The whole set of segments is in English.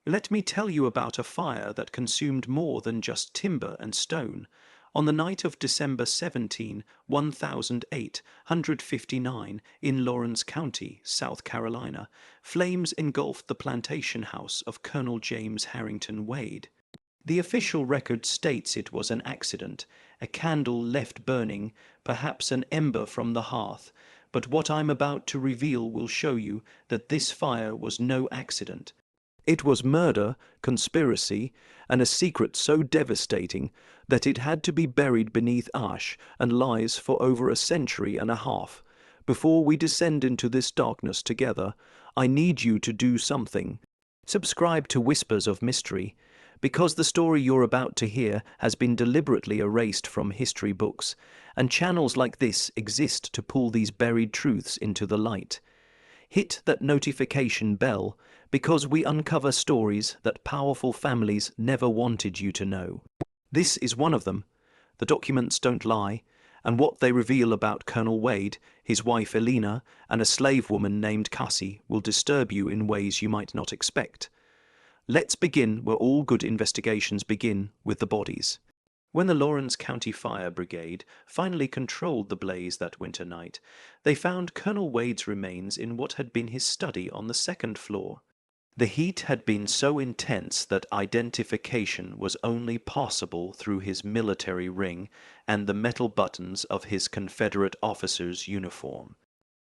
Let me tell you about a fire that consumed more than just timber and stone. On the night of December 17, 1859, in Lawrence County, South Carolina, flames engulfed the plantation house of Colonel James Harrington Wade. The official record states it was an accident, a candle left burning, perhaps an ember from the hearth, but what I'm about to reveal will show you that this fire was no accident. It was murder, conspiracy, and a secret so devastating that it had to be buried beneath ash and lies for over a century and a half. Before we descend into this darkness together, I need you to do something. Subscribe to Whispers of Mystery, because the story you're about to hear has been deliberately erased from history books, and channels like this exist to pull these buried truths into the light. Hit that notification bell, because we uncover stories that powerful families never wanted you to know. This is one of them. The documents don't lie, and what they reveal about Colonel Wade, his wife Eleanor, and a slave woman named Cassie will disturb you in ways you might not expect. Let's begin where all good investigations begin, with the bodies. When the Lawrence County Fire Brigade finally controlled the blaze that winter night, they found Colonel Wade's remains in what had been his study on the second floor. The heat had been so intense that identification was only possible through his military ring and the metal buttons of his Confederate officer's uniform.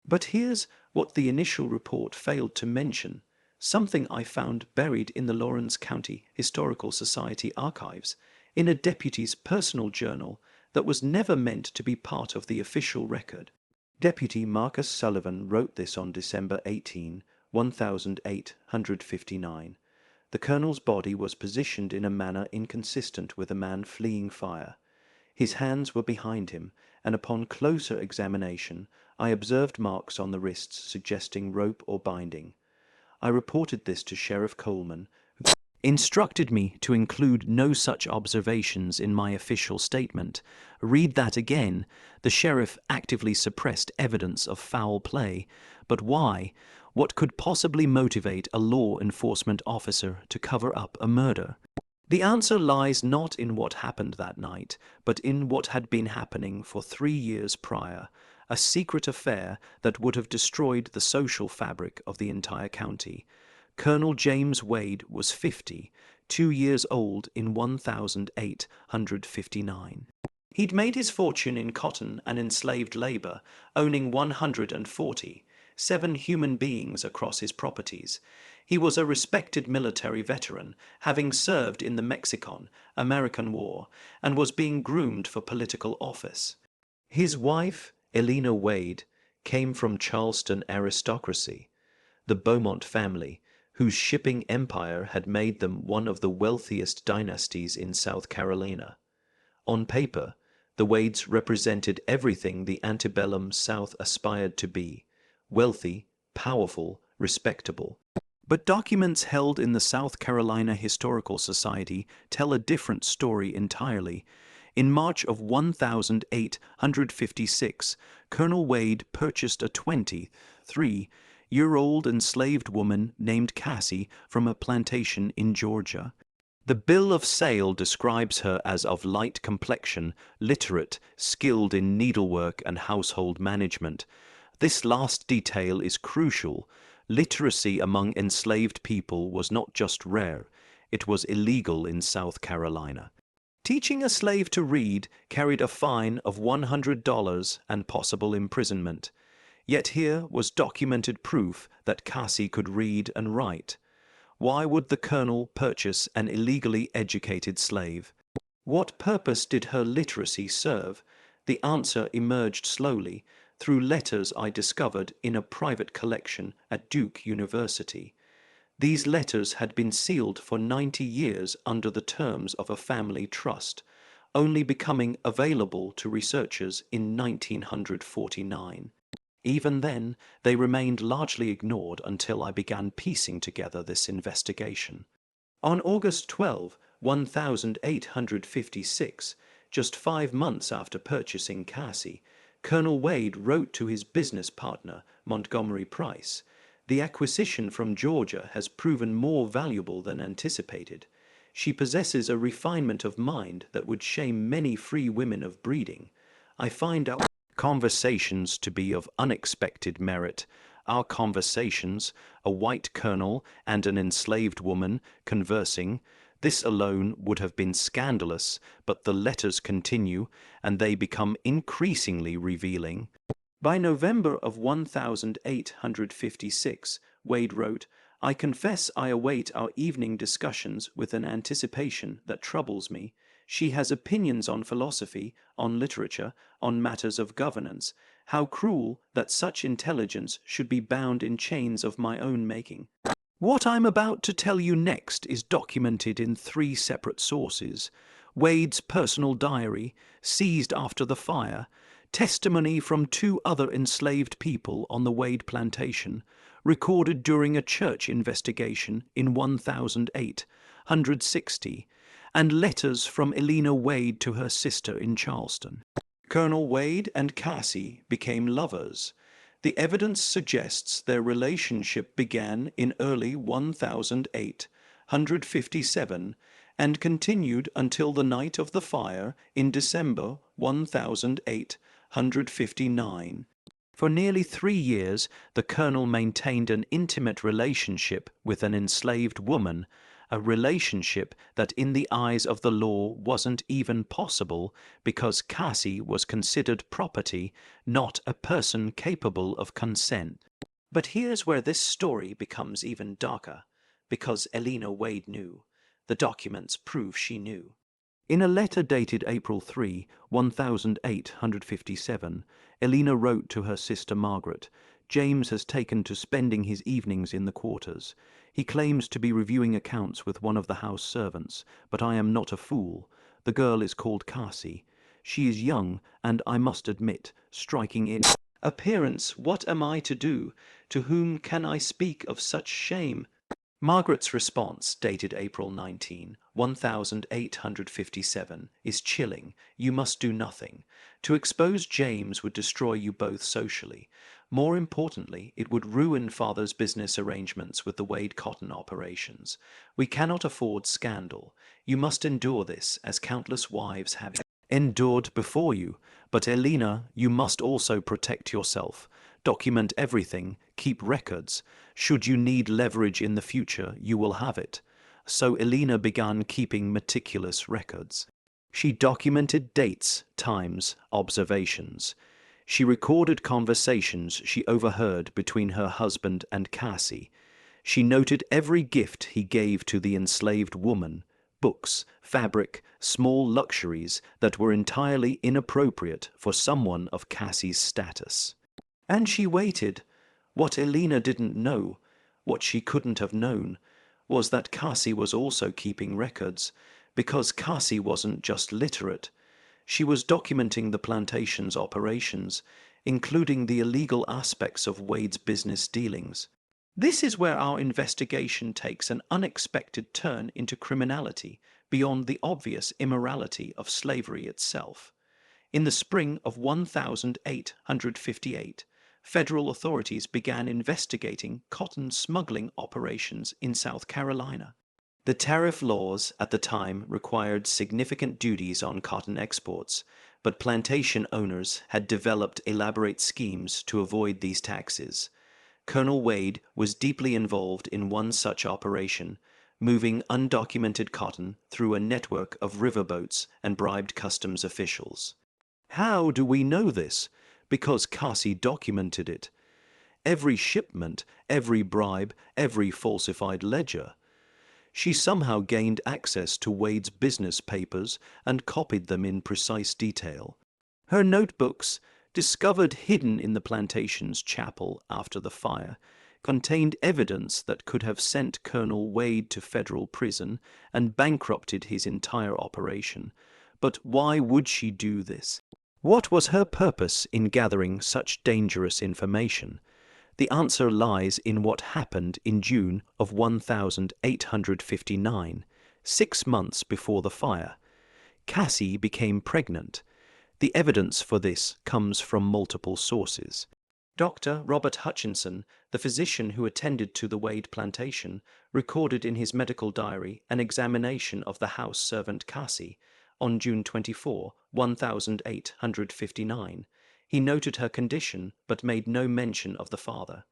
But here's what the initial report failed to mention, something I found buried in the Lawrence County Historical Society archives, in a deputy's personal journal that was never meant to be part of the official record. Deputy Marcus Sullivan wrote this on December 18, 1859. The colonel's body was positioned in a manner inconsistent with a man fleeing fire. His hands were behind him, and upon closer examination I observed marks on the wrists suggesting rope or binding. I reported this to Sheriff Coleman, who instructed me to include no such observations in my official statement. Read that again. The sheriff actively suppressed evidence of foul play. But why? What could possibly motivate a law enforcement officer to cover up a murder? The answer lies not in what happened that night, but in what had been happening for 3 years prior, a secret affair that would have destroyed the social fabric of the entire county. Colonel James Wade was 50, 2 years old in 1859. He'd made his fortune in cotton and enslaved labor, owning 147 human beings across his properties. He was a respected military veteran, having served in the Mexican-American War, and was being groomed for political office. His wife, Eleanor Wade, came from Charleston aristocracy, the Beaumont family, whose shipping empire had made them one of the wealthiest dynasties in South Carolina. On paper, the Wades represented everything the antebellum South aspired to be: wealthy, powerful, respectable. But documents held in the South Carolina Historical Society tell a different story entirely. In March of 1856, Colonel Wade purchased a 23-year-old enslaved woman named Cassie from a plantation in Georgia. The bill of sale describes her as of light complexion, literate, skilled in needlework and household management. This last detail is crucial. Literacy among enslaved people was not just rare, it was illegal in South Carolina. Teaching a slave to read carried a fine of $100 and possible imprisonment. Yet here was documented proof that Cassie could read and write. Why would the colonel purchase an illegally educated slave? What purpose did her literacy serve? The answer emerged slowly through letters I discovered in a private collection at Duke University. These letters had been sealed for 90 years under the terms of a family trust, only becoming available to researchers in 1949. Even then, they remained largely ignored until I began piecing together this investigation. On August 12, 1856, just 5 months after purchasing Cassie, Colonel Wade wrote to his business partner, Montgomery Price. The acquisition from Georgia has proven more valuable than anticipated. She possesses a refinement of mind that would shame many free women of breeding. I find our conversations to be of unexpected merit. Our conversations, a white colonel and an enslaved woman conversing, this alone would have been scandalous, but the letters continue, and they become increasingly revealing. By November of 1856, Wade wrote, "I confess I await our evening discussions with an anticipation that troubles me. She has opinions on philosophy, on literature, on matters of governance. How cruel that such intelligence should be bound in chains of my own making." What I'm about to tell you next is documented in 3 separate sources: Wade's personal diary, seized after the fire, testimony from 2 other enslaved people on the Wade plantation, recorded during a church investigation in 1860, and letters from Eleanor Wade to her sister in Charleston. Colonel Wade and Cassie became lovers. The evidence suggests their relationship began in early 1857 and continued until the night of the fire in December 1859. For nearly 3 years, the colonel maintained an intimate relationship with an enslaved woman, a relationship that in the eyes of the law wasn't even possible because Cassie was considered property, not a person capable of consent. But here's where this story becomes even darker, because Eleanor Wade knew. The documents prove she knew. In a letter dated April 3, 1857, Eleanor wrote to her sister Margaret, "James has taken to spending his evenings in the quarters. He claims to be reviewing accounts with one of the house servants, but I am not a fool. The girl is called Cassie. She is young, and I must admit, striking in appearance. What am I to do? To whom can I speak of such shame?" Margaret's response, dated April 19, 1857, is chilling. "You must do nothing. To expose James would destroy you both socially. More importantly, it would ruin father's business arrangements with the Wade cotton operations. We cannot afford scandal. You must endure this, as countless wives have endured before you. But Eleanor, you must also protect yourself. Document everything, keep records. Should you need leverage in the future, you will have it." So Eleanor began keeping meticulous records. She documented dates, times, observations. She recorded conversations she overheard between her husband and Cassie. She noted every gift he gave to the enslaved woman: books, fabric, small luxuries that were entirely inappropriate for someone of Cassie's status. And she waited. What Eleanor didn't know, what she couldn't have known, was that Cassie was also keeping records, because Cassie wasn't just literate. She was documenting the plantation's operations, including the illegal aspects of Wade's business dealings. This is where our investigation takes an unexpected turn into criminality beyond the obvious immorality of slavery itself. In the spring of 1858, federal authorities began investigating cotton smuggling operations in South Carolina. The tariff laws at the time required significant duties on cotton exports, but plantation owners had developed elaborate schemes to avoid these taxes. Colonel Wade was deeply involved in one such operation, moving undocumented cotton through a network of riverboats and bribed customs officials. How do we know this? Because Cassie documented it. Every shipment, every bribe, every falsified ledger. She somehow gained access to Wade's business papers and copied them in precise detail. Her notebooks, discovered hidden in the plantation's chapel after the fire, contained evidence that could have sent Colonel Wade to federal prison and bankrupted his entire operation. But why would she do this? What was her purpose in gathering such dangerous information? The answer lies in what happened in June of 1859, 6 months before the fire. Cassie became pregnant. The evidence for this comes from multiple sources. Dr. Robert Hutchinson, the physician who attended to the Wade plantation, recorded in his medical diary an examination of the house servant Cassie on June 24, 1859. He noted her condition, but made no mention of the father.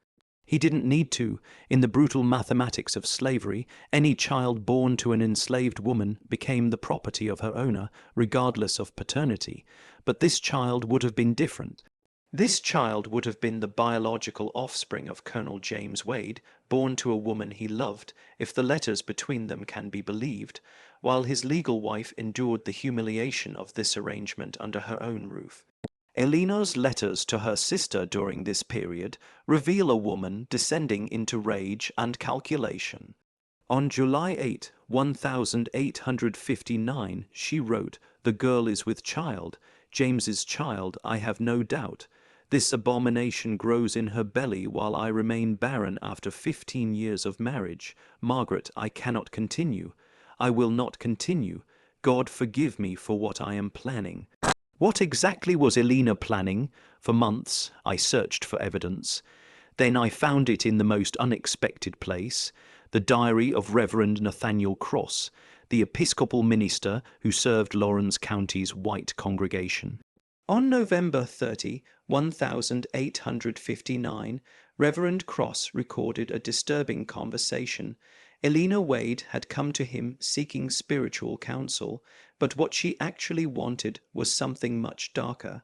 He didn't need to. In the brutal mathematics of slavery, any child born to an enslaved woman became the property of her owner, regardless of paternity. But this child would have been different. This child would have been the biological offspring of Colonel James Wade, born to a woman he loved, if the letters between them can be believed, while his legal wife endured the humiliation of this arrangement under her own roof. Eleanor's letters to her sister during this period reveal a woman descending into rage and calculation. On July 8, 1859, she wrote, "The girl is with child, James's child, I have no doubt. This abomination grows in her belly while I remain barren after 15 years of marriage. Margaret, I cannot continue. I will not continue. God forgive me for what I am planning." What exactly was Eleanor planning? For months I searched for evidence. Then I found it in the most unexpected place, the diary of Reverend Nathaniel Cross, the Episcopal minister who served Lawrence County's white congregation. On November 30, 1859, Reverend Cross recorded a disturbing conversation. Eleanor Wade had come to him seeking spiritual counsel, but what she actually wanted was something much darker.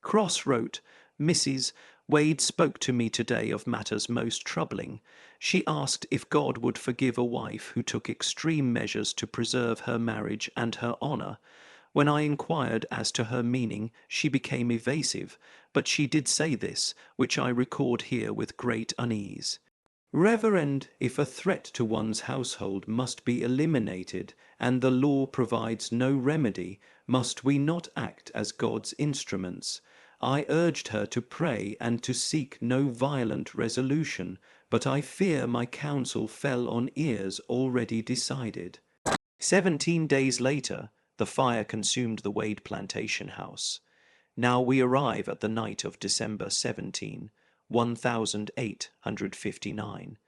Cross wrote, "Mrs. Wade spoke to me today of matters most troubling. She asked if God would forgive a wife who took extreme measures to preserve her marriage and her honor. When I inquired as to her meaning, she became evasive, but she did say this, which I record here with great unease. Reverend, if a threat to one's household must be eliminated, and the law provides no remedy, must we not act as God's instruments? I urged her to pray and to seek no violent resolution, but I fear my counsel fell on ears already decided." 17 days later, the fire consumed the Wade plantation house. Now we arrive at the night of December 17, 1859,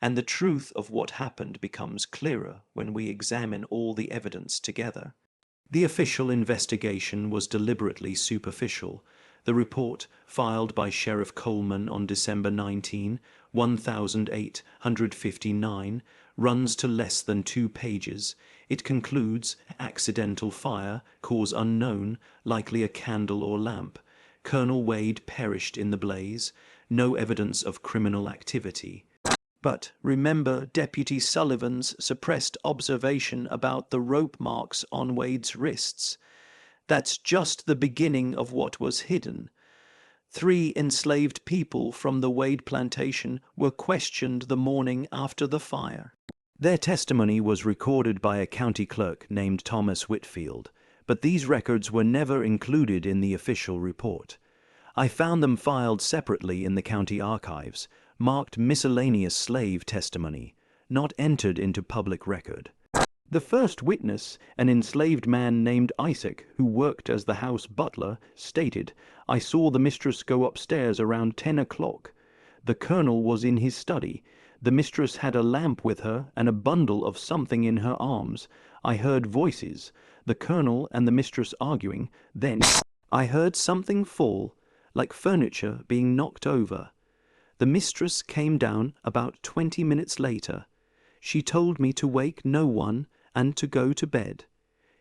and the truth of what happened becomes clearer when we examine all the evidence together. The official investigation was deliberately superficial. The report, filed by Sheriff Coleman on December 19, 1859, runs to less than 2 pages. It concludes, accidental fire, cause unknown, likely a candle or lamp. Colonel Wade perished in the blaze. No evidence of criminal activity. But remember Deputy Sullivan's suppressed observation about the rope marks on Wade's wrists. That's just the beginning of what was hidden. 3 enslaved people from the Wade plantation were questioned the morning after the fire. Their testimony was recorded by a county clerk named Thomas Whitfield, but these records were never included in the official report. I found them filed separately in the county archives, marked miscellaneous slave testimony, not entered into public record. The first witness, an enslaved man named Isaac, who worked as the house butler, stated, "I saw the mistress go upstairs around 10 o'clock. The colonel was in his study. The mistress had a lamp with her and a bundle of something in her arms. I heard voices, the colonel and the mistress arguing. Then I heard something fall, like furniture being knocked over. The mistress came down about 20 minutes later. She told me to wake no one and to go to bed.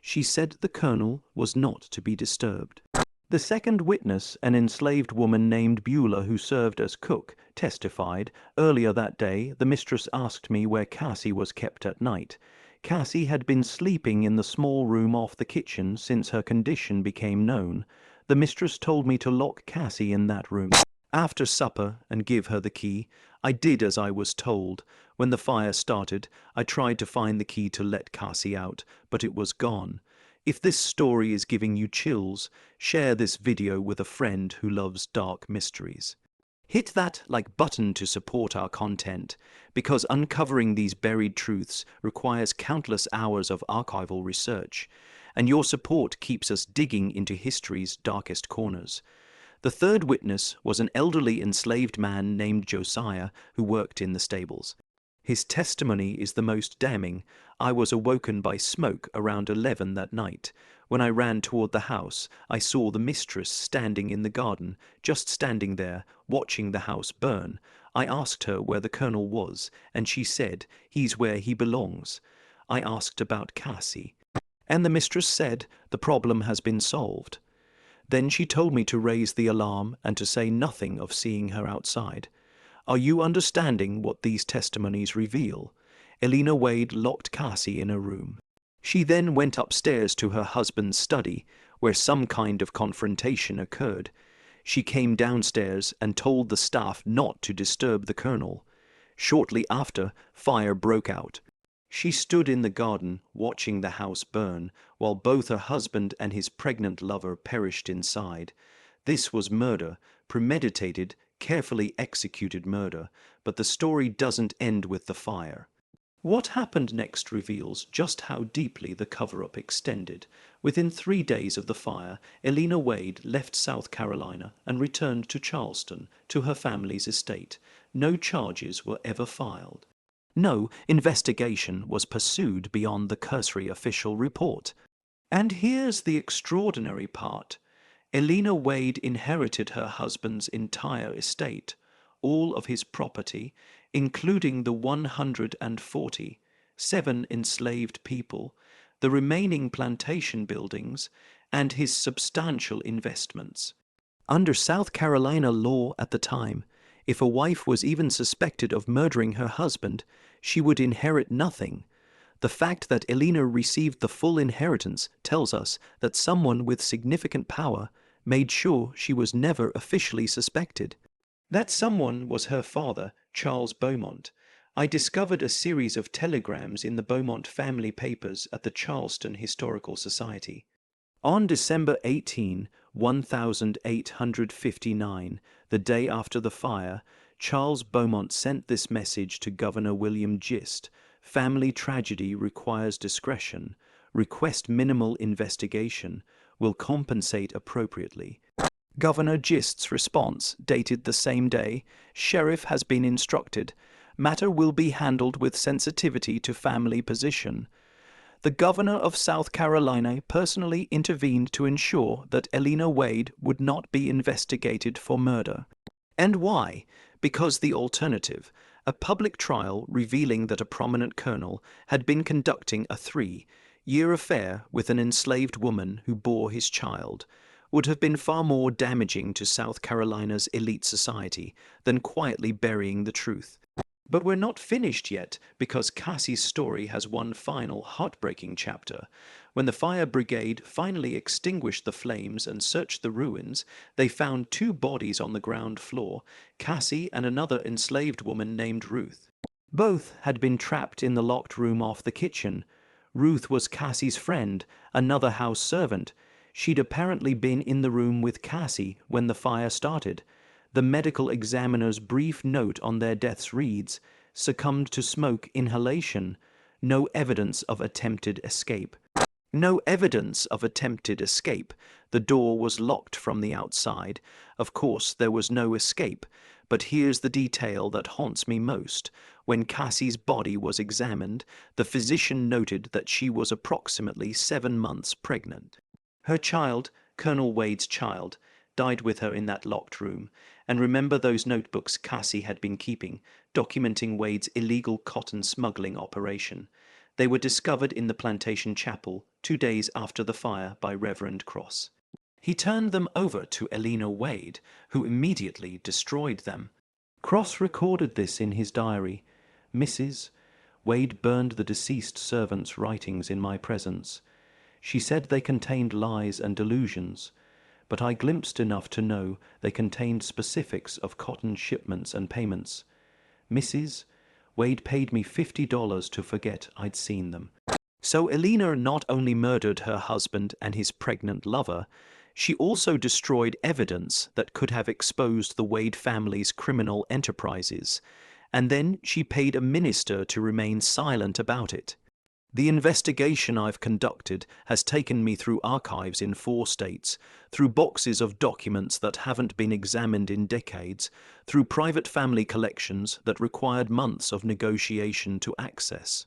She said the colonel was not to be disturbed." The second witness, an enslaved woman named Beulah who served as cook, testified, "Earlier that day the mistress asked me where Cassie was kept at night. Cassie had been sleeping in the small room off the kitchen since her condition became known. The mistress told me to lock Cassie in that room after supper and give her the key. I did as I was told. When the fire started, I tried to find the key to let Cassie out, but it was gone. If this story is giving you chills, share this video with a friend who loves dark mysteries. Hit that like button to support our content, because uncovering these buried truths requires countless hours of archival research, and your support keeps us digging into history's darkest corners. The third witness was an elderly enslaved man named Josiah who worked in the stables. His testimony is the most damning. I was awoken by smoke around 11 that night. When I ran toward the house, I saw the mistress standing in the garden, just standing there, watching the house burn. I asked her where the colonel was, and she said, "He's where he belongs." I asked about Cassie, and the mistress said, "The problem has been solved." Then she told me to raise the alarm and to say nothing of seeing her outside. Are you understanding what these testimonies reveal? Eleanor Wade locked Cassie in a room. She then went upstairs to her husband's study, where some kind of confrontation occurred. She came downstairs and told the staff not to disturb the colonel. Shortly after, fire broke out. She stood in the garden watching the house burn, while both her husband and his pregnant lover perished inside. This was murder, premeditated, carefully executed murder, but the story doesn't end with the fire. What happened next reveals just how deeply the cover-up extended. Within 3 days of the fire, Eleanor Wade left South Carolina and returned to Charleston, to her family's estate. No charges were ever filed. No investigation was pursued beyond the cursory official report. And here's the extraordinary part. Eleanor Wade inherited her husband's entire estate, all of his property, including the 147 enslaved people, the remaining plantation buildings, and his substantial investments. Under South Carolina law at the time, if a wife was even suspected of murdering her husband, she would inherit nothing. The fact that Eleanor received the full inheritance tells us that someone with significant power made sure she was never officially suspected. That someone was her father, Charles Beaumont. I discovered a series of telegrams in the Beaumont family papers at the Charleston Historical Society. On December 18, 1859, the day after the fire, Charles Beaumont sent this message to Governor William Gist: "Family tragedy requires discretion. Request minimal investigation. Will compensate appropriately." Governor Gist's response, dated the same day: "Sheriff has been instructed. Matter will be handled with sensitivity to family position." The governor of South Carolina personally intervened to ensure that Eleanor Wade would not be investigated for murder. And why? Because the alternative, a public trial revealing that a prominent colonel had been conducting a 3-year affair with an enslaved woman who bore his child, would have been far more damaging to South Carolina's elite society than quietly burying the truth. But we're not finished yet, because Cassie's story has one final heartbreaking chapter. When the fire brigade finally extinguished the flames and searched the ruins, they found 2 bodies on the ground floor, Cassie and another enslaved woman named Ruth. Both had been trapped in the locked room off the kitchen. Ruth was Cassie's friend, another house servant. She'd apparently been in the room with Cassie when the fire started. The medical examiner's brief note on their deaths reads, "Succumbed to smoke inhalation. No evidence of attempted escape." No evidence of attempted escape. The door was locked from the outside. Of course, there was no escape. But here's the detail that haunts me most. When Cassie's body was examined, the physician noted that she was approximately 7 months pregnant. Her child, Colonel Wade's child, died with her in that locked room. And remember those notebooks Cassie had been keeping, documenting Wade's illegal cotton smuggling operation. They were discovered in the Plantation chapel 2 days after the fire by Reverend Cross. He turned them over to Eleanor Wade, who immediately destroyed them. Cross recorded this in his diary. "Mrs. Wade burned the deceased servant's writings in my presence. She said they contained lies and delusions, but I glimpsed enough to know they contained specifics of cotton shipments and payments. Mrs. Wade paid me $50 to forget I'd seen them." So Eleanor not only murdered her husband and his pregnant lover, she also destroyed evidence that could have exposed the Wade family's criminal enterprises, and then she paid a minister to remain silent about it. The investigation I've conducted has taken me through archives in 4 states, through boxes of documents that haven't been examined in decades, through private family collections that required months of negotiation to access.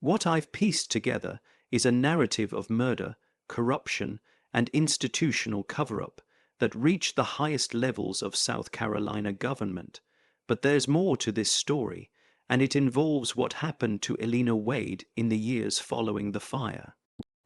What I've pieced together is a narrative of murder, corruption, and institutional cover-up that reached the highest levels of South Carolina government. But there's more to this story, and it involves what happened to Eleanor Wade in the years following the fire.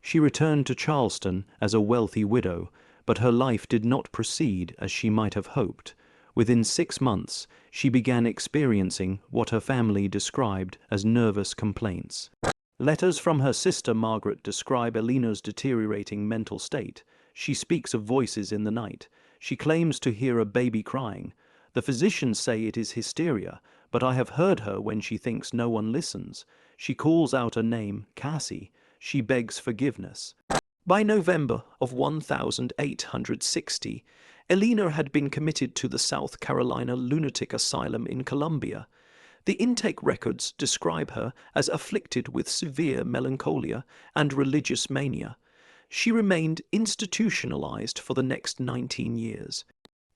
She returned to Charleston as a wealthy widow, but her life did not proceed as she might have hoped. Within 6 months, she began experiencing what her family described as nervous complaints. Letters from her sister Margaret describe Eleanor's deteriorating mental state. She speaks of voices in the night. She claims to hear a baby crying. The physicians say it is hysteria, but I have heard her when she thinks no one listens. She calls out a name, Cassie. She begs forgiveness. By November of 1860, Eleanor had been committed to the South Carolina Lunatic Asylum in Columbia. The intake records describe her as afflicted with severe melancholia and religious mania. She remained institutionalized for the next 19 years.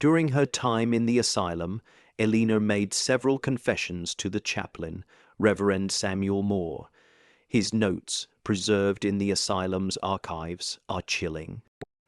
During her time in the asylum, Eleanor made several confessions to the chaplain, Reverend Samuel Moore. His notes, preserved in the asylum's archives, are chilling.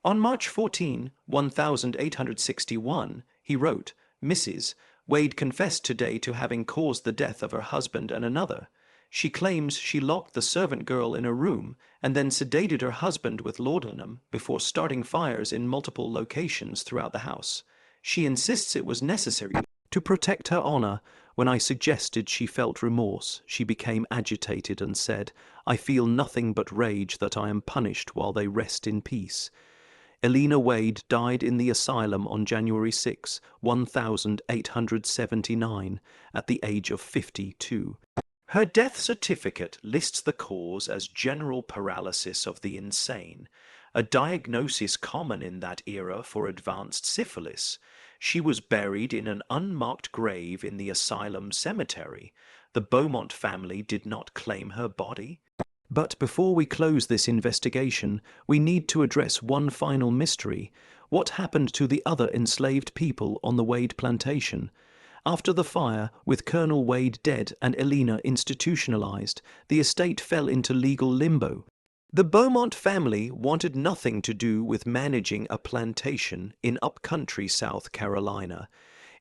On March 14, 1861, he wrote, "Mrs. Wade confessed today to having caused the death of her husband and another. She claims she locked the servant girl in a room and then sedated her husband with laudanum before starting fires in multiple locations throughout the house. She insists it was necessary to protect her honor. When I suggested she felt remorse, she became agitated and said, 'I feel nothing but rage that I am punished while they rest in peace.'" Eleanor Wade died in the asylum on January 6, 1879, at the age of 52. Her death certificate lists the cause as general paralysis of the insane, a diagnosis common in that era for advanced syphilis. She was buried in an unmarked grave in the asylum cemetery. The Beaumont family did not claim her body. But before we close this investigation, we need to address one final mystery. What happened to the other enslaved people on the Wade plantation? After the fire, with Colonel Wade dead and Eleanor institutionalized, the estate fell into legal limbo. The Beaumont family wanted nothing to do with managing a plantation in upcountry South Carolina.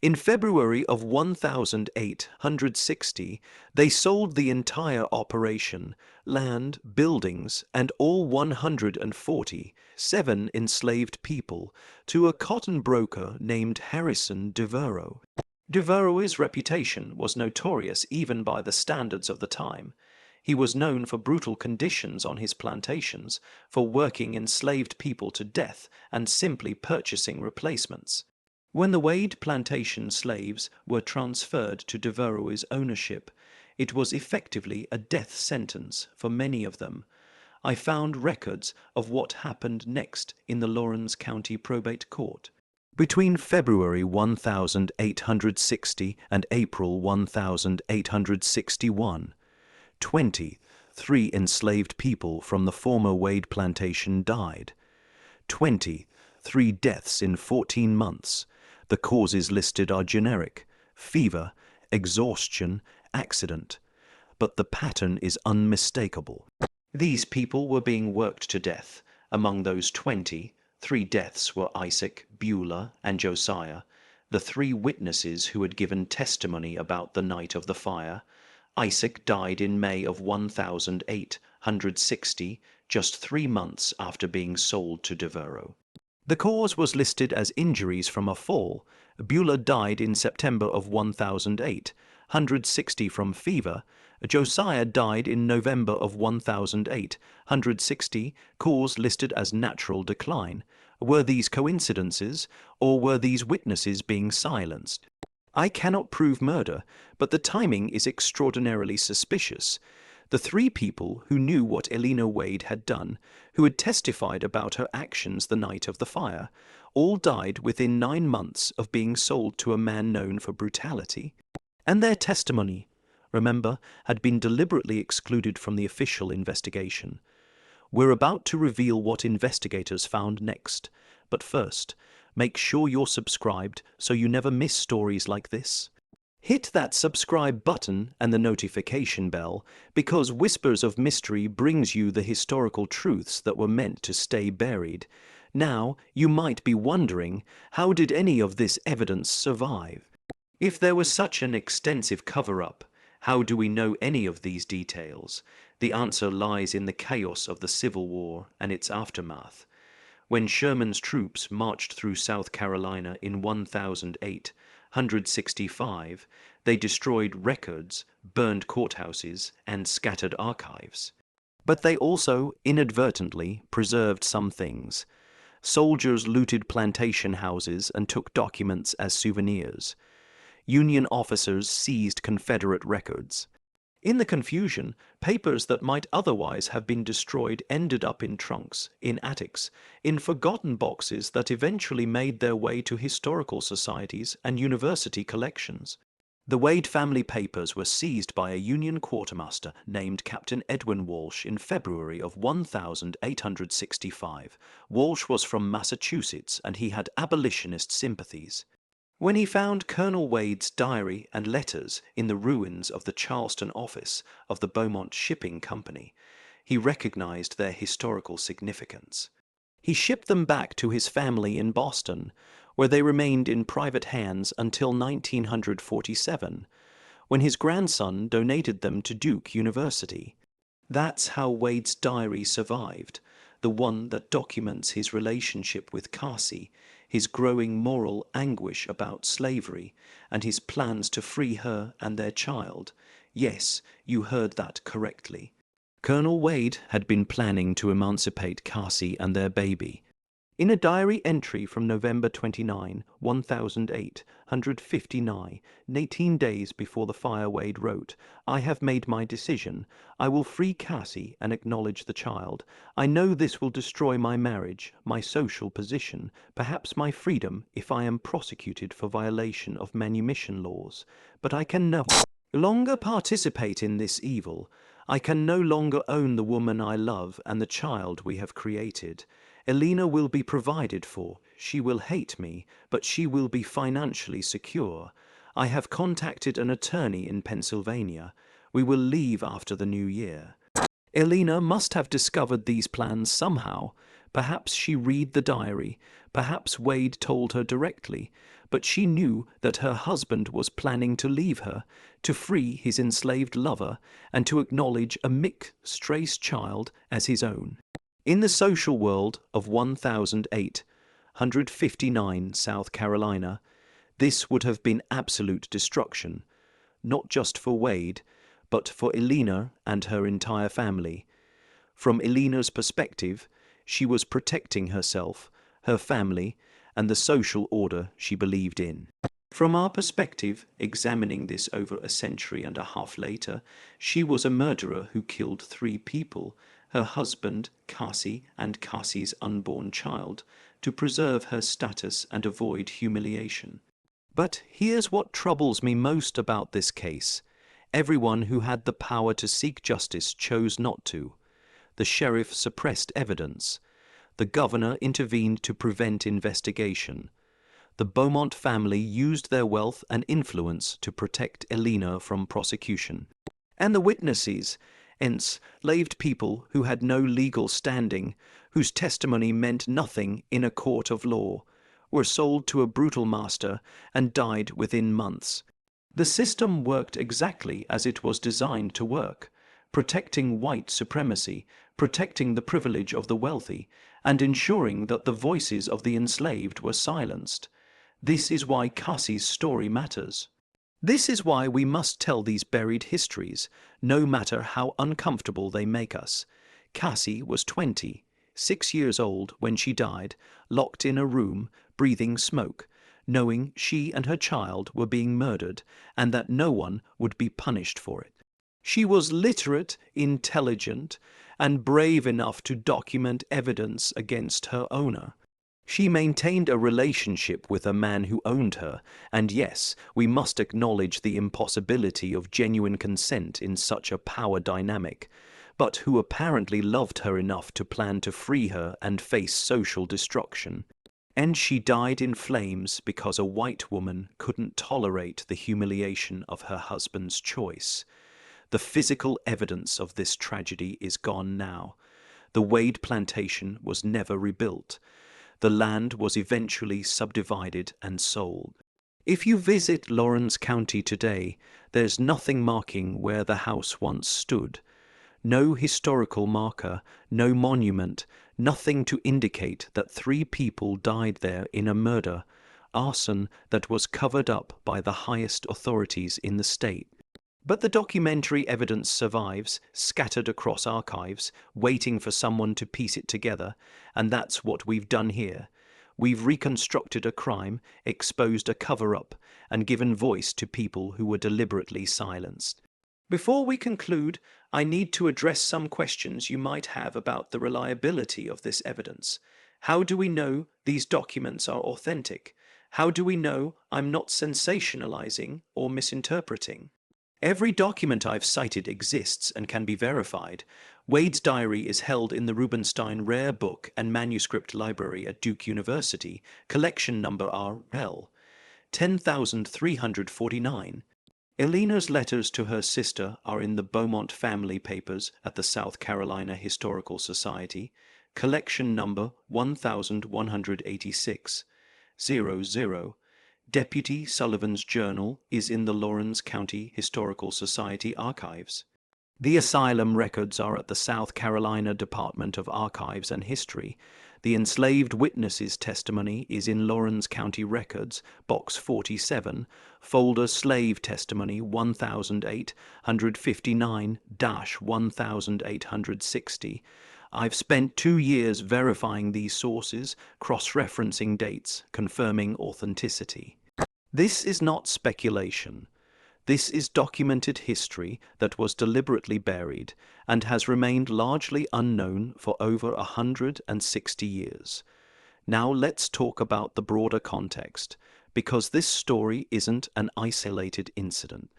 In February of 1860, they sold the entire operation, land, buildings, and all 147 enslaved people, to a cotton broker named Harrison Devereux. Devereux's reputation was notorious even by the standards of the time. He was known for brutal conditions on his plantations, for working enslaved people to death and simply purchasing replacements. When the Wade plantation slaves were transferred to Devereux's ownership, it was effectively a death sentence for many of them. I found records of what happened next in the Lawrence County Probate Court. Between February 1860 and April 1861, 23 enslaved people from the former Wade plantation died. 23 deaths in 14 months. The causes listed are generic: fever, exhaustion, accident. But the pattern is unmistakable. These people were being worked to death. Among those 23 deaths were Isaac, Beulah, and Josiah, the 3 witnesses who had given testimony about the night of the fire. Isaac died in May of 1860, just 3 months after being sold to Devereux. The cause was listed as injuries from a fall. Beulah died in September of 1860 from fever. Josiah died in November of 1860, cause listed as natural decline. Were these coincidences, or were these witnesses being silenced? I cannot prove murder, but the timing is extraordinarily suspicious. The 3 people who knew what Eleanor Wade had done, who had testified about her actions the night of the fire, all died within 9 months of being sold to a man known for brutality. And their testimony remember, had been deliberately excluded from the official investigation. We're about to reveal what investigators found next, but first, make sure you're subscribed so you never miss stories like this. Hit that subscribe button and the notification bell, because Whispers of Mystery brings you the historical truths that were meant to stay buried. Now, you might be wondering, how did any of this evidence survive? If there was such an extensive cover-up, how do we know any of these details? The answer lies in the chaos of the Civil War and its aftermath. When Sherman's troops marched through South Carolina in 1865, they destroyed records, burned courthouses, and scattered archives. But they also inadvertently preserved some things. Soldiers looted plantation houses and took documents as souvenirs. Union officers seized Confederate records. In the confusion, papers that might otherwise have been destroyed ended up in trunks, in attics, in forgotten boxes that eventually made their way to historical societies and university collections. The Wade family papers were seized by a Union quartermaster named Captain Edwin Walsh in February of 1865. Walsh was from Massachusetts and he had abolitionist sympathies. When he found Colonel Wade's diary and letters in the ruins of the Charleston office of the Beaumont Shipping Company, he recognized their historical significance. He shipped them back to his family in Boston, where they remained in private hands until 1947, when his grandson donated them to Duke University. That's how Wade's diary survived, the one that documents his relationship with Cassie, his growing moral anguish about slavery, and his plans to free her and their child. Yes, you heard that correctly. Colonel Wade had been planning to emancipate Cassie and their baby. In a diary entry from November 29, 1859, 18 days before the fire, Wade wrote, "I have made my decision. I will free Cassie and acknowledge the child. I know this will destroy my marriage, my social position, perhaps my freedom if I am prosecuted for violation of manumission laws. But I can no longer participate in this evil. I can no longer own the woman I love and the child we have created. Eleanor will be provided for. She will hate me, but she will be financially secure. I have contacted an attorney in Pennsylvania. We will leave after the new year." Eleanor must have discovered these plans somehow. Perhaps she read the diary, perhaps Wade told her directly, but she knew that her husband was planning to leave her, to free his enslaved lover, and to acknowledge a mixed-race child as his own. In the social world of 1859 South Carolina, this would have been absolute destruction, not just for Wade, but for Eleanor and her entire family. From Eleanor's perspective, she was protecting herself, her family, and the social order she believed in. From our perspective, examining this over a century and a half later, she was a murderer who killed 3 people, her husband, Cassie, and Cassie's unborn child, to preserve her status and avoid humiliation. But here's what troubles me most about this case. Everyone who had the power to seek justice chose not to. The sheriff suppressed evidence. The governor intervened to prevent investigation. The Beaumont family used their wealth and influence to protect Eleanor from prosecution. And the witnesses, enslaved people who had no legal standing, whose testimony meant nothing in a court of law, were sold to a brutal master and died within months. The system worked exactly as it was designed to work, protecting white supremacy, protecting the privilege of the wealthy, and ensuring that the voices of the enslaved were silenced. This is why Cassie's story matters. This is why we must tell these buried histories, no matter how uncomfortable they make us. Cassie was 26 years old when she died, locked in a room, breathing smoke, knowing she and her child were being murdered and that no one would be punished for it. She was literate, intelligent, and brave enough to document evidence against her owner. She maintained a relationship with a man who owned her, and yes, we must acknowledge the impossibility of genuine consent in such a power dynamic, but who apparently loved her enough to plan to free her and face social destruction. And she died in flames because a white woman couldn't tolerate the humiliation of her husband's choice. The physical evidence of this tragedy is gone now. The Wade plantation was never rebuilt. The land was eventually subdivided and sold. If you visit Lawrence County today, there's nothing marking where the house once stood. No historical marker, no monument, nothing to indicate that 3 people died there in a murder, arson that was covered up by the highest authorities in the state. But the documentary evidence survives, scattered across archives, waiting for someone to piece it together, and that's what we've done here. We've reconstructed a crime, exposed a cover-up, and given voice to people who were deliberately silenced. Before we conclude, I need to address some questions you might have about the reliability of this evidence. How do we know these documents are authentic? How do we know I'm not sensationalizing or misinterpreting? Every document I've cited exists and can be verified. Wade's diary is held in the Rubenstein Rare Book and Manuscript Library at Duke University, collection number RL 10,349. Eleanor's letters to her sister are in the Beaumont Family Papers at the South Carolina Historical Society, collection number 1186, 00. Deputy Sullivan's journal is in the Lawrence County Historical Society archives. The asylum records are at the South Carolina Department of Archives and History. The enslaved witness's testimony is in Lawrence County Records, Box 47, folder Slave Testimony 1859-1860. I've spent 2 years verifying these sources, cross-referencing dates, confirming authenticity. This is not speculation. This is documented history that was deliberately buried and has remained largely unknown for over 160 years. Now let's talk about the broader context, because this story isn't an isolated incident.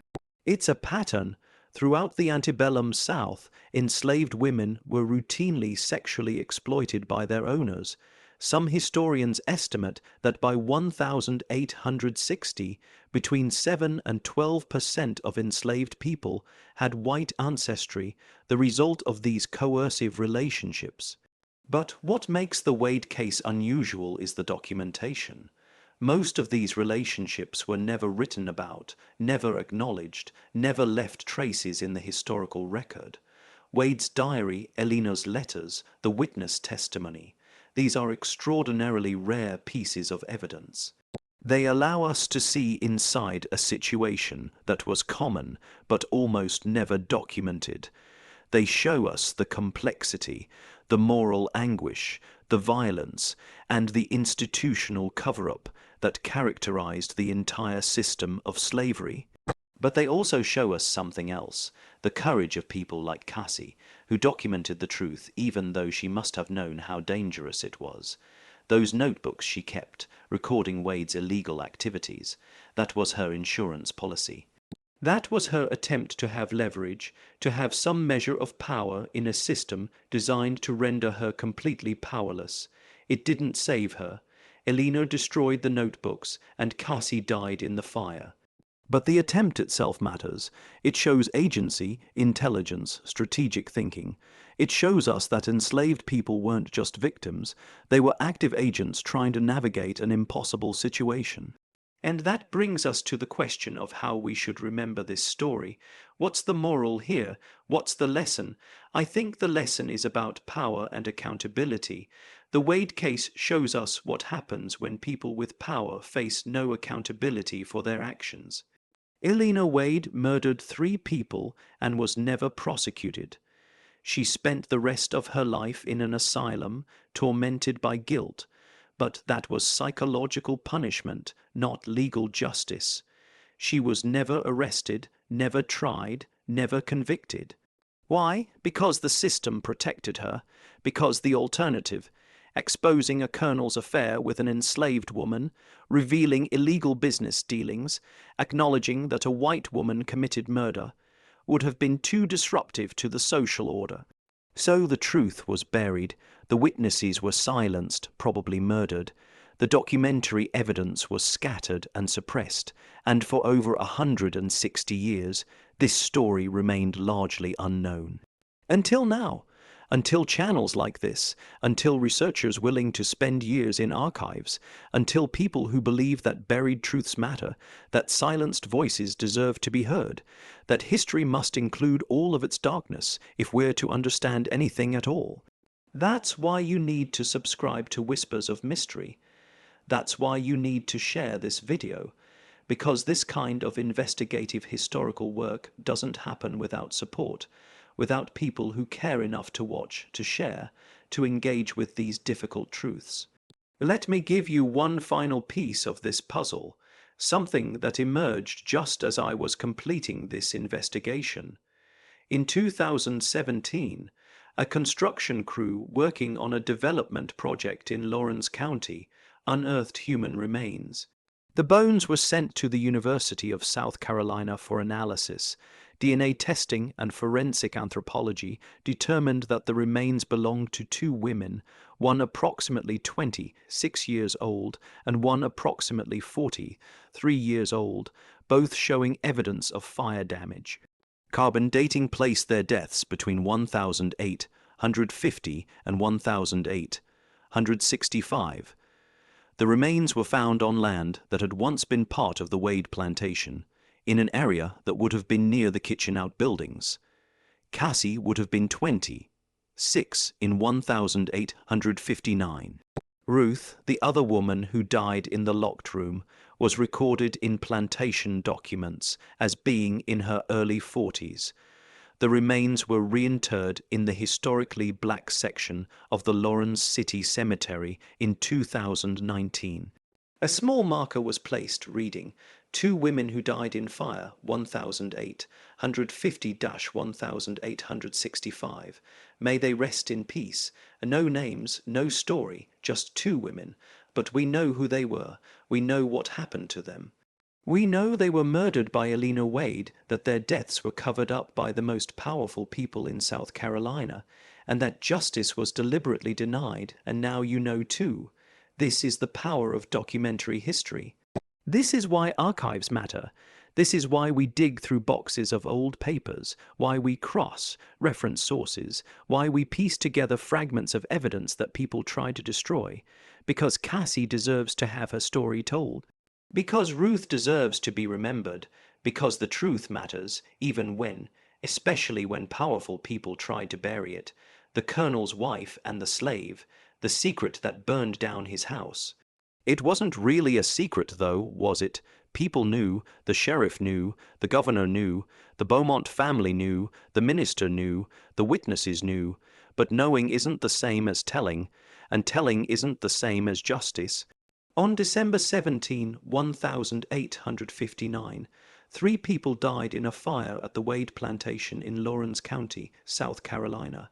It's a pattern. Throughout the Antebellum South, enslaved women were routinely sexually exploited by their owners. Some historians estimate that by 1860, between 7 and 12% of enslaved people had white ancestry, the result of these coercive relationships. But what makes the Wade case unusual is the documentation. Most of these relationships were never written about, never acknowledged, never left traces in the historical record. Wade's diary, Eleanor's letters, the witness testimony, these are extraordinarily rare pieces of evidence. They allow us to see inside a situation that was common but almost never documented. They show us the complexity, the moral anguish, the violence, and the institutional cover-up that characterized the entire system of slavery. But they also show us something else, the courage of people like Cassie, who documented the truth even though she must have known how dangerous it was. Those notebooks she kept, recording Wade's illegal activities, that was her insurance policy. That was her attempt to have leverage, to have some measure of power in a system designed to render her completely powerless. It didn't save her. Eleanor destroyed the notebooks, and Cassie died in the fire. But the attempt itself matters. It shows agency, intelligence, strategic thinking. It shows us that enslaved people weren't just victims. They were active agents trying to navigate an impossible situation. And that brings us to the question of how we should remember this story. What's the moral here? What's the lesson? I think the lesson is about power and accountability. The Wade case shows us what happens when people with power face no accountability for their actions. Eleanor Wade murdered 3 people and was never prosecuted. She spent the rest of her life in an asylum, tormented by guilt, but that was psychological punishment, not legal justice. She was never arrested, never tried, never convicted. Why? Because the system protected her, because the alternative, exposing a colonel's affair with an enslaved woman, revealing illegal business dealings, acknowledging that a white woman committed murder, would have been too disruptive to the social order. So the truth was buried, the witnesses were silenced, probably murdered, the documentary evidence was scattered and suppressed, and for over 160 years this story remained largely unknown. Until now, until channels like this, until researchers willing to spend years in archives, until people who believe that buried truths matter, that silenced voices deserve to be heard, that history must include all of its darkness if we're to understand anything at all. That's why you need to subscribe to Whispers of Mystery. That's why you need to share this video, because this kind of investigative historical work doesn't happen without support, without people who care enough to watch, to share, to engage with these difficult truths. Let me give you one final piece of this puzzle, something that emerged just as I was completing this investigation. In 2017, a construction crew working on a development project in Lawrence County unearthed human remains. The bones were sent to the University of South Carolina for analysis. DNA testing and forensic anthropology determined that the remains belonged to two women, one approximately 26 years old and one approximately 43 years old, both showing evidence of fire damage. Carbon dating placed their deaths between 1850 and 1865. The remains were found on land that had once been part of the Wade Plantation, in an area that would have been near the kitchen outbuildings. Cassie would have been 26 in 1859. Ruth, the other woman who died in the locked room, was recorded in plantation documents as being in her early 40s. The remains were reinterred in the historically black section of the Lawrence City Cemetery in 2019. A small marker was placed reading, "Two women who died in fire, 1850-1865. May they rest in peace." No names, no story, just two women. But we know who they were. We know what happened to them. We know they were murdered by Eleanor Wade, that their deaths were covered up by the most powerful people in South Carolina, and that justice was deliberately denied, and now you know too. This is the power of documentary history. This is why archives matter. This is why we dig through boxes of old papers, why we cross-reference sources, why we piece together fragments of evidence that people try to destroy, because Cassie deserves to have her story told. Because Ruth deserves to be remembered, because the truth matters, even when, especially when powerful people try to bury it, the colonel's wife and the slave, the secret that burned down his house. It wasn't really a secret, though, was it? People knew, the sheriff knew, the governor knew, the Beaumont family knew, the minister knew, the witnesses knew, but knowing isn't the same as telling, and telling isn't the same as justice. On December 17, 1859, 3 people died in a fire at the Wade Plantation in Lawrence County, South Carolina.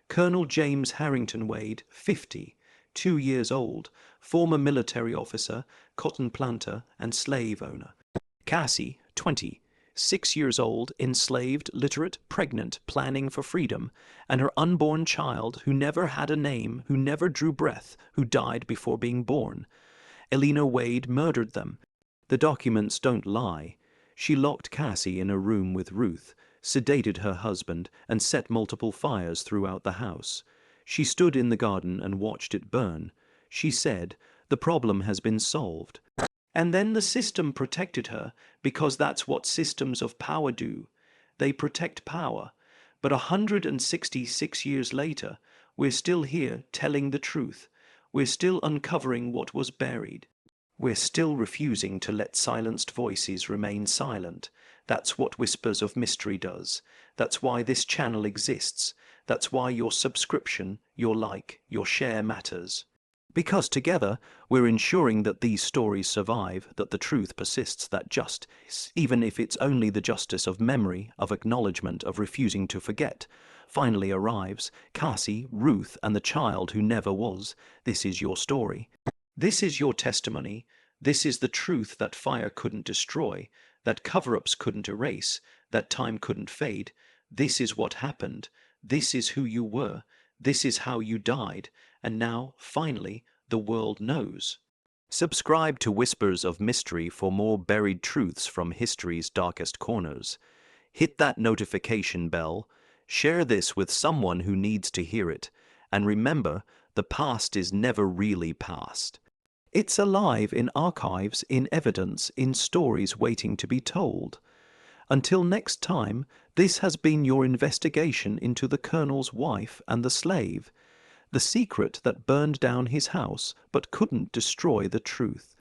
Colonel James Harrington Wade, 50, 2 years old, former military officer, cotton planter, and slave owner. Cassie, 20, 6 years old, enslaved, literate, pregnant, planning for freedom, and her unborn child, who never had a name, who never drew breath, who died before being born. Eleanor Wade murdered them. The documents don't lie. She locked Cassie in a room with Ruth, sedated her husband, and set multiple fires throughout the house. She stood in the garden and watched it burn. She said, "The problem has been solved." And then the system protected her, because that's what systems of power do. They protect power. But 166 years later, we're still here telling the truth. We're still uncovering what was buried. We're still refusing to let silenced voices remain silent. That's what Whispers of Mystery does. That's why this channel exists. That's why your subscription, your like, your share matters. Because together, we're ensuring that these stories survive, that the truth persists, that justice, even if it's only the justice of memory, of acknowledgement, of refusing to forget, finally arrives. Cassie, Ruth, and the child who never was. This is your story. This is your testimony. This is the truth that fire couldn't destroy, that cover-ups couldn't erase, that time couldn't fade. This is what happened. This is who you were. This is how you died. And now, finally, the world knows. Subscribe to Whispers of Mystery for more buried truths from history's darkest corners. Hit that notification bell. Share this with someone who needs to hear it. And remember, the past is never really past. It's alive in archives, in evidence, in stories waiting to be told. Until next time, this has been your investigation into the colonel's wife and the slave, the secret that burned down his house but couldn't destroy the truth.